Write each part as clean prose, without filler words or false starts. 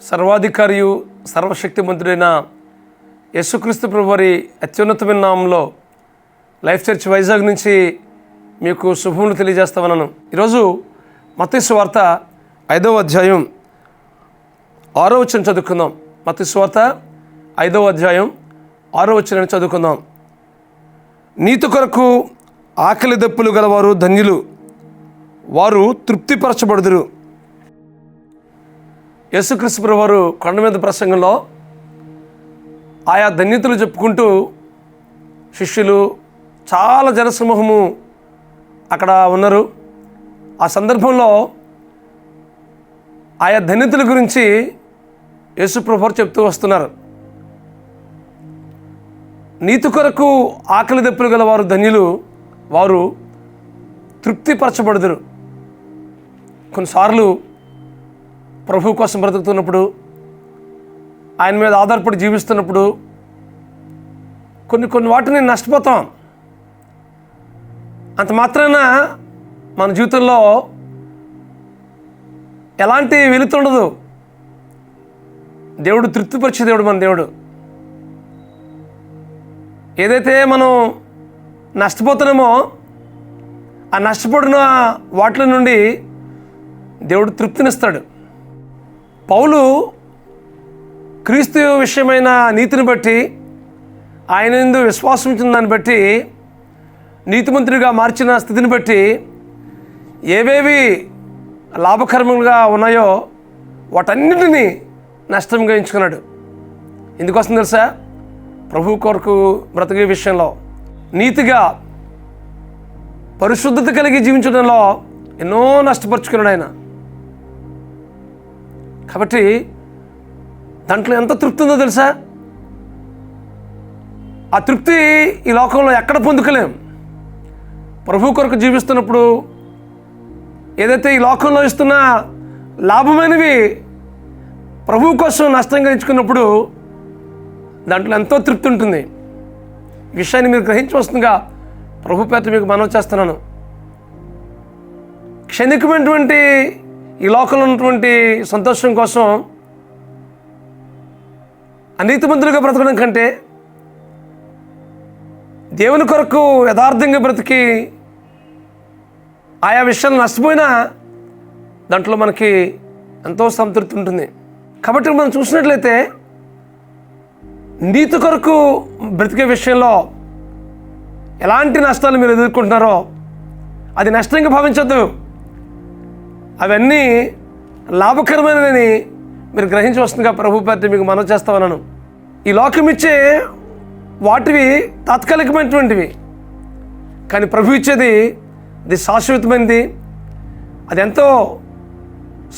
సర్వాధికారియు సర్వశక్తిమంతుడైన యేసుక్రీస్తు ప్రభువారి అత్యున్నతమైన నామంలో లైఫ్ చర్చ్ వైజాగ్ నుంచి మీకు శుభములు తెలియజేస్తామన్నాను. ఈరోజు మత్తయి సువార్త 5వ అధ్యాయం 6వ వచనం చదువుకుందాం. మత్తయి సువార్త 5వ అధ్యాయం 6వ వచనం చదువుకుందాం. నీతి కొరకు ఆకలి దప్పులు గలవారు ధన్యులు, వారు తృప్తిపరచబడుదురు. యేసుక్రీస్తు ప్రభువారు కొండ మీద ప్రసంగంలో ఆయా ధన్యతలు చెప్పుకుంటూ శిష్యులు చాలా జనసమూహము అక్కడ ఉన్నారు. ఆ సందర్భంలో ఆయా ధన్యతల గురించి యేసు ప్రభువారు చెప్తూ వస్తున్నారు. నీతి కొరకు ఆకలి దప్పులు గల వారు ధన్యులు, వారు తృప్తిపరచబడుదురు. కొన్నిసార్లు ప్రభు కోసం బ్రతుకుతున్నప్పుడు, ఆయన మీద ఆధారపడి జీవిస్తున్నప్పుడు కొన్ని వాటిని నష్టపోతాం. అంత మాత్రాన మన జీవితంలో ఎలాంటి వెలుతుండదు. దేవుడు తృప్తిపరిచే దేవుడు మన దేవుడు. ఏదైతే మనం నష్టపోతున్నామో ఆ నష్టపడిన వాటిల నుండి దేవుడు తృప్తినిస్తాడు. పౌలు క్రీస్తు విషయమైన నీతిని బట్టి, ఆయన యందు విశ్వాసం ఉంచిన దాన్ని బట్టి, నీతిమంతుడిగా మార్చిన స్థితిని బట్టి ఏవేవి లాభకరములుగా ఉన్నాయో వాటన్నిటినీ నష్టంగా ఎంచుకున్నాడు. ఎందుకోసం తెలుసా? ప్రభు కొరకు బ్రతికే విషయంలో, నీతిగా పరిశుద్ధత కలిగి జీవించడంలో ఎన్నో నష్టపరుచుకున్నాడు ఆయన. కాబట్టి దాంట్లో ఎంత తృప్తి ఉందో తెలుసా? ఆ తృప్తి ఈ లోకంలో ఎక్కడ పొందుకోలేం. ప్రభు కొరకు జీవిస్తున్నప్పుడు ఏదైతే ఈ లోకంలో ఇస్తున్న లాభమైనవి ప్రభు కోసం నష్టంగా ఎంచుకున్నప్పుడు దాంట్లో ఎంతో తృప్తి ఉంటుంది. ఈ విషయాన్ని మీరు గ్రహించవలసిందిగా ప్రభు పేట మీకు మనవి చేస్తున్నాను. క్షణికమైనటువంటి ఈ లోకంలో ఉన్నటువంటి సంతోషం కోసం అనీతిమంతులుగా బ్రతకడం కంటే దేవుని కొరకు యథార్థంగా బ్రతికి ఆయా విషయాలు నష్టపోయినా దాంట్లో మనకి ఎంతో సంతృప్తి ఉంటుంది. కాబట్టి మనం చూసినట్లయితే నీతి కొరకు బ్రతికే విషయంలో ఎలాంటి నష్టాలు మీరు ఎదుర్కొంటున్నారో అది నష్టంగా భావించొద్దు. అవన్నీ లాభకరమైనదని మీరు గ్రహించవలసిందిగా ప్రభు పేట మీకు మనవి చేస్తామన్నాను. ఈ లోకం ఇచ్చే వాటివి తాత్కాలికమైనటువంటివి, కానీ ప్రభు ఇచ్చేది అది శాశ్వతమైనది. అది ఎంతో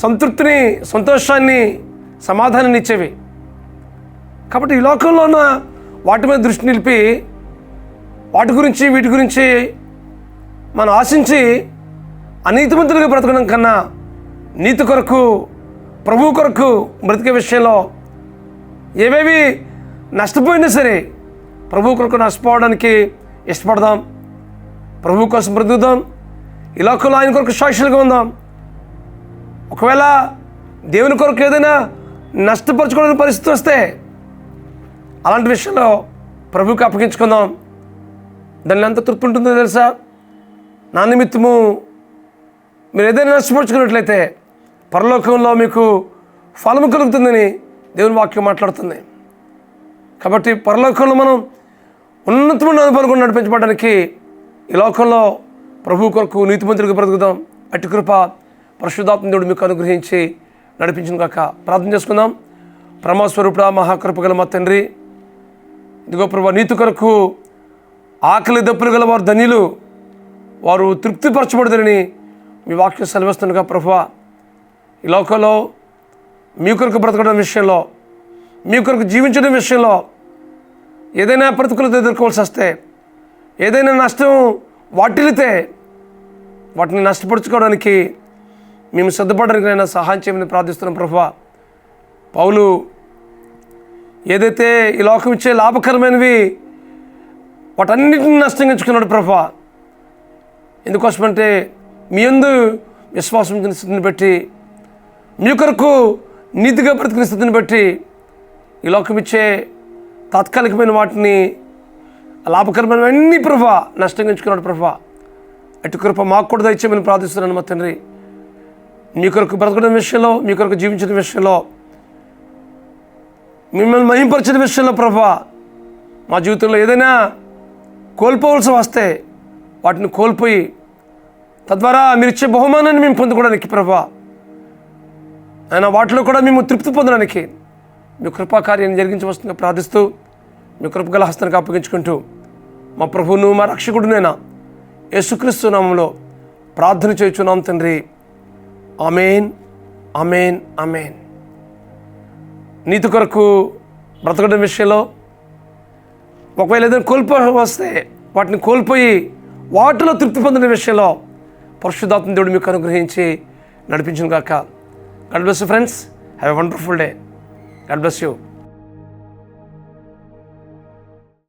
సంతృప్తిని, సంతోషాన్ని, సమాధానాన్ని ఇచ్చేవి. కాబట్టి ఈ లోకంలో ఉన్న వాటి మీద దృష్టి నిలిపి వాటి గురించి వీటి గురించి మనం ఆశించి అనీతిమంతులుగా బ్రతకడం కన్నా నీతి కొరకు, ప్రభు కొరకు బ్రతికే విషయంలో ఏవేవి నష్టపోయినా సరే ప్రభు కొరకు నష్టపోవడానికి ఇష్టపడదాం. ప్రభు కోసం బ్రతుకుదాం. ఈ లోకంలో ఆయన కొరకు సాక్షులుగా ఉందాం. ఒకవేళ దేవుని కొరకు ఏదైనా నష్టపరచుకోవడానికి పరిస్థితి వస్తే అలాంటి విషయంలో ప్రభువుకి అప్పగించుకుందాం. దానిలో ఎంత తృప్తి ఉంటుందో తెలుసా? నా నిమిత్తము మీరు ఏదైనా నష్టపరుచుకున్నట్లయితే పరలోకంలో మీకు ఫలము కలుగుతుందని దేవుని వాక్యం మాట్లాడుతుంది. కాబట్టి పరలోకంలో మనం ఉన్నతమైన అనుభవాలు నడిపించబడడానికి ఈ లోకంలో ప్రభు కొరకు నీతిమంతుడిగా బ్రతుకుదాం. అట్టి కృప పరిశుద్ధాత్మ దేవుడు మీకు అనుగ్రహించి నడిపించిన కాక ప్రార్థన చేసుకుందాం. ప్రమాస్వరూపుడా, మహాకృపగల మా తండ్రి, ఇదిగో ప్రభు, నీతి కొరకు ఆకలి దప్పులు గల వారు ధన్యులు, వారు తృప్తిపరచబడదని మీ వాక్యం సెలవిస్తుండగా ప్రభువా, ఈ లోకంలో మీ కొరకు బ్రతకడం విషయంలో, మీ కొరకు జీవించడం విషయంలో ఏదైనా ప్రతికూలత ఎదుర్కోవాల్సి వస్తే, ఏదైనా నష్టం వాటిల్లితే వాటిని నష్టపరుచుకోవడానికి మేము సిద్ధపడడానికి నేను సహాయం చేయమని ప్రార్థిస్తున్నాం ప్రభువా. పౌలు ఏదైతే ఈ లోకం ఇచ్చే లాభకరమైనవి వాటన్నిటిని నష్టంగా ఎంచుకున్నాడు ప్రభువా. ఎందుకోసమంటే మీ యందు విశ్వాసం స్థితిని బట్టి మీ కొరకు నీతిగా బ్రతికిన స్థితిని బట్టి ఈ లోకం ఇచ్చే తాత్కాలికమైన వాటిని లాభకరమైనవన్నీ ప్రభా నష్టంగా ఎంచుకున్నాడు ప్రభా. అటు కృప మాకు కూడా దయచేయమని ప్రార్థిస్తున్నాను మా తండ్రి. మీ కొరకు బ్రతకడం విషయంలో, మీ కొరకు జీవించిన విషయంలో, మిమ్మల్ని మహింపరిచిన విషయంలో ప్రభా మా జీవితంలో ఏదైనా కోల్పోవలసి వస్తే వాటిని కోల్పోయి తద్వారా మీరు ఇచ్చే బహుమానాన్ని మేము పొందుకోవడానికి ప్రభా ఆయన వాటిలో కూడా మేము తృప్తి పొందడానికి మీ కృపా కార్యాన్ని జరిగించవలసిందిగా ప్రార్థిస్తూ మీ కృపగల హస్తానికి అప్పగించుకుంటూ మా ప్రభువును మా రక్షకుడునైనా యేసుక్రీస్తు నామములో ప్రార్థన చేయుచున్నాం తండ్రి. ఆమేన్, ఆమేన్, ఆమేన్. నీతి కొరకు బ్రతకడం విషయంలో ఒకవేళ ఏదైనా వస్తే వాటిని కోల్పోయి వాటిలో తృప్తి పొందిన విషయంలో పరిశుద్ధాత్మ దేవుడు మీకు అనుగ్రహించి నడిపించును గాక. God bless you friends. Have a wonderful day. God bless you.